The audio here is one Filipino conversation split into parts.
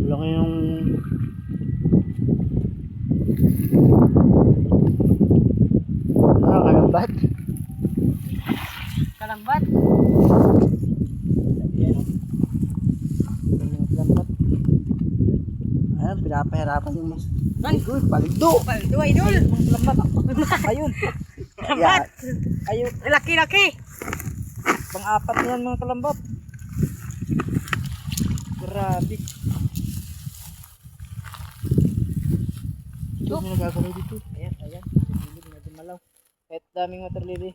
Laki yung kalambat. Kalambat. Ayan o. Kalambat. Ayan, pinapahirapan yung mas. Ay, good, paldo. Paldo, idol. Kalambat. Ayun. Kalambat. Ayun. Laki-laki. Pang-apat na yan mga kalambat. Grabe. Ito yung nagagalaw dito. Ayan, ayan. Hindi na dumalaw. Kahit daming water lily.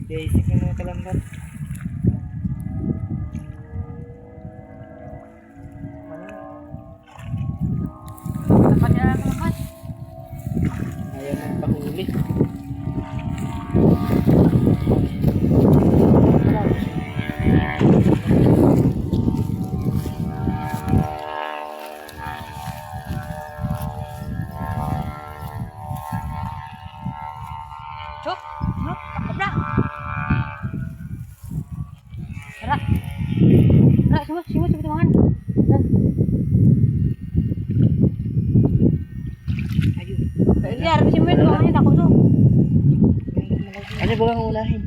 Basic yung mga kalambat. Dapat yan kalambat. Ayaw nang pahuli. Cuk, no, takap na. Tara. Tara, simut tumangan. Ayun. Hindi, harap simut tumangan, takot to. Ano ba ang ulahin?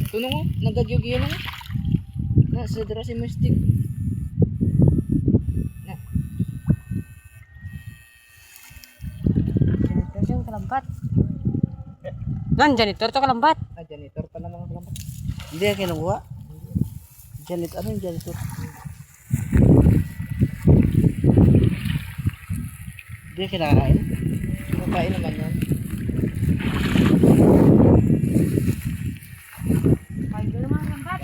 Tunong mo, nagagyog yun mo. Na, sa drasi mo stick. Na. Janitor siya, kalambat. Nan, janitor to kalambat. Ah, janitor pala mga kalambat. Hindi yan kinukuha. Janitor, ano yung janitor? Hindi yan kinakain. Kinakain naman yan. Paldo naman kalambat.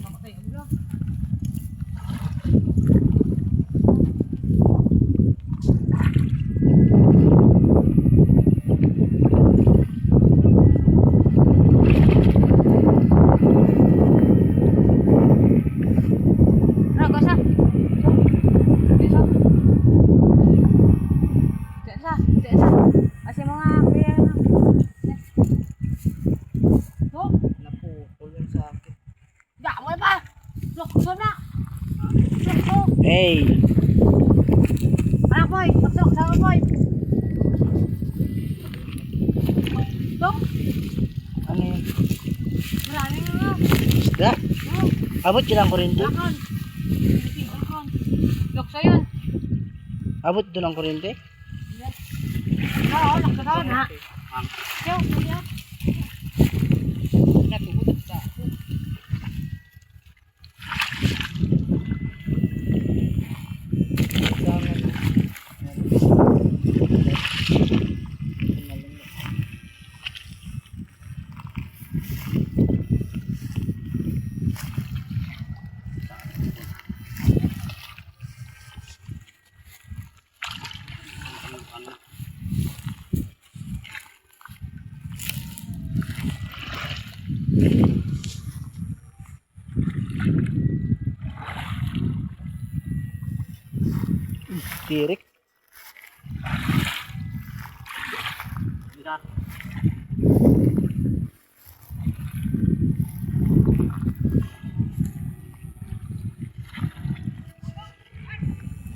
Makatay, ulo. Ragosa. Desa. Desa. Asih mga kaya na. No, Napukul yun sa akin. da mo pa. Look, so na. Look. Hey! Anak boy, pasok sama boy. Look, Ano yun? marami nga. Isda? Oh, Abot yun ang kuryente? lakon. Look sa yun. Abot doon ang kuryente? Oo, lakon na. Yo, yo. Natubot sa ako. Tirik.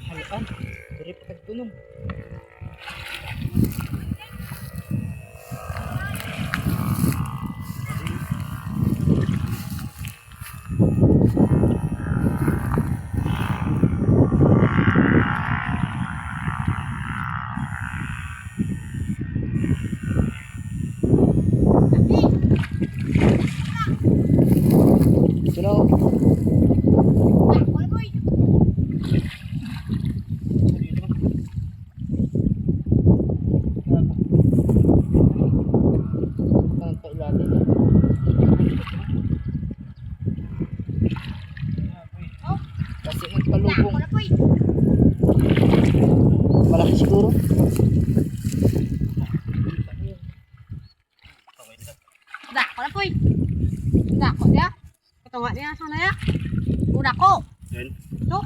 Halaan. Tirik pagtunong. Sino? Boy, boy. Kasi magpalubong. Wala boy. Malaki siguro. Da, wala boy. Da, ko dia. Ketunga dia sana ya. Udah ko. Yan. Tuh.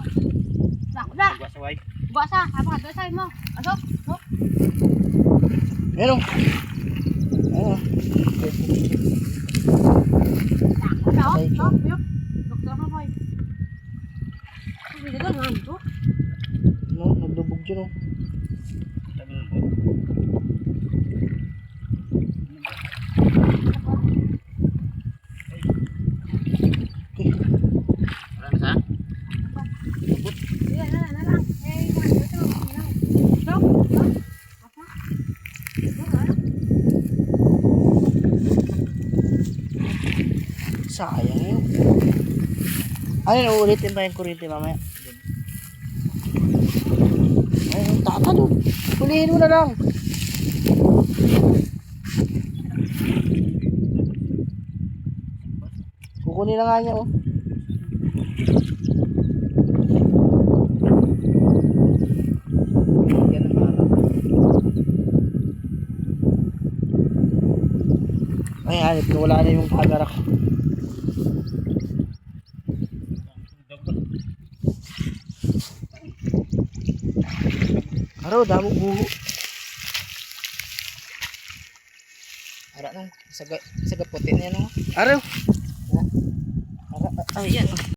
Kaway. Basa, apa ka doon mo? Asok, asok. Ayan o. Ayan o. Takot na, oh. Sok, yuk. Doktor na, boy. Hindi ka doon, ito. No, naglubog dyan o. Wala na sa? Iya, na lang. Eh, ano ito? Sok, sok. Apa? Sok, ah. Sayang yun. Ano, uulitin pa yung kurente mamaya. Ay, tatalon. Hulihin mo na lang. Kukunin na nga niya, oh. Yan ang harap. Ay, hanip ko. Wala na yung camera ko. Araw, damo buho. Ara nang saga puti niya no. Araw. Ara, ay yan.